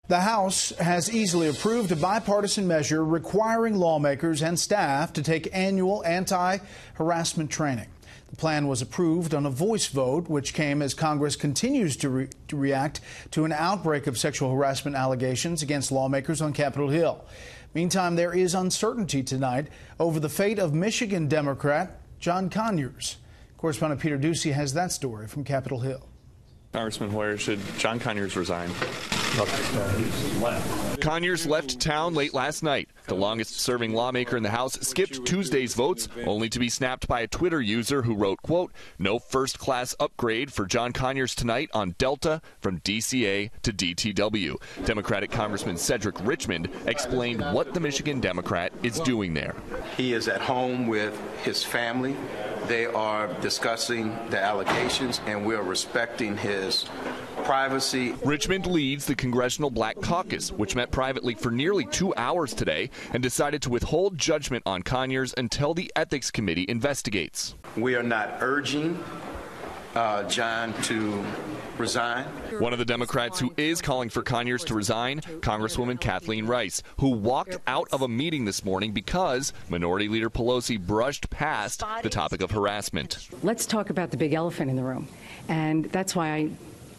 The House has easily approved a bipartisan measure requiring lawmakers and staff to take annual anti-harassment training. The plan was approved on a voice vote, which came as Congress continues to react to an outbreak of sexual harassment allegations against lawmakers on Capitol Hill. Meantime, there is uncertainty tonight over the fate of Michigan Democrat John Conyers. Correspondent Peter Doocy has that story from Capitol Hill. Congressman Hoyer, should John Conyers resign? Conyers left town late last night. The longest-serving lawmaker in the House skipped Tuesday's votes, only to be snapped by a Twitter user who wrote, quote, "No first-class upgrade for John Conyers tonight on Delta from DCA to DTW." Democratic Congressman Cedric Richmond explained what the Michigan Democrat is doing there. He is at home with his family. They are discussing the allegations, and we are respecting his privacy. Richmond leads the Congressional Black Caucus, which met privately for nearly 2 hours today and decided to withhold judgment on Conyers until the Ethics Committee investigates. We are not urging John to resign. One of the Democrats who is calling for Conyers to resign, Congresswoman Kathleen Rice, who walked out of a meeting this morning because Minority Leader Pelosi brushed past the topic of harassment. Let's talk about the big elephant in the room, and that's why I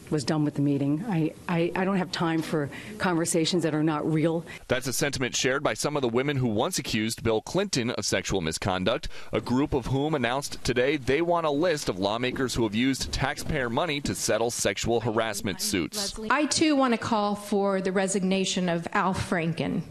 was done with the meeting. I don't have time for conversations that are not real. That's a sentiment shared by some of the women who once accused Bill Clinton of sexual misconduct, a group of whom announced today they want a list of lawmakers who have used taxpayer money to settle sexual harassment suits. I, too, want to call for the resignation of Al Franken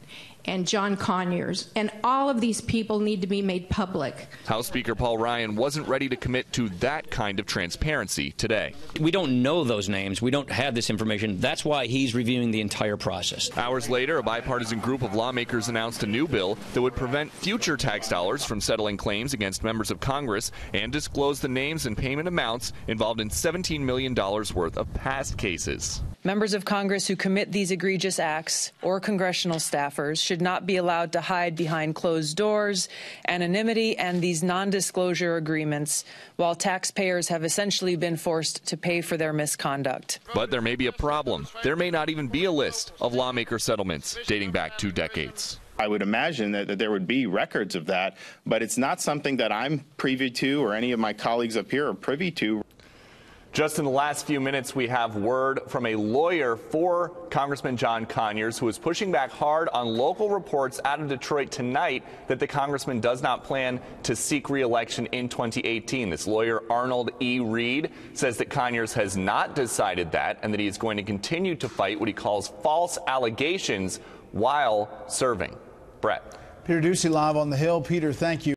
and John Conyers, and all of these people need to be made public. House Speaker Paul Ryan wasn't ready to commit to that kind of transparency today. We don't know those names. We don't have this information. That's why he's reviewing the entire process. Hours later, a bipartisan group of lawmakers announced a new bill that would prevent future tax dollars from settling claims against members of Congress and disclose the names and payment amounts involved in $17 million worth of past cases. Members of Congress who commit these egregious acts or congressional staffers should not be allowed to hide behind closed doors, anonymity, and these non-disclosure agreements, while taxpayers have essentially been forced to pay for their misconduct. But there may be a problem. There may not even be a list of lawmaker settlements dating back 2 decades. I would imagine that there would be records of that, but it's not something that I'm privy to or any of my colleagues up here are privy to. Just in the last few minutes, we have word from a lawyer for Congressman John Conyers, who is pushing back hard on local reports out of Detroit tonight that the congressman does not plan to seek re-election in 2018. This lawyer, Arnold E. Reed, says that Conyers has not decided that and that he is going to continue to fight what he calls false allegations while serving. Brett. Peter Doocy live on the Hill. Peter, thank you.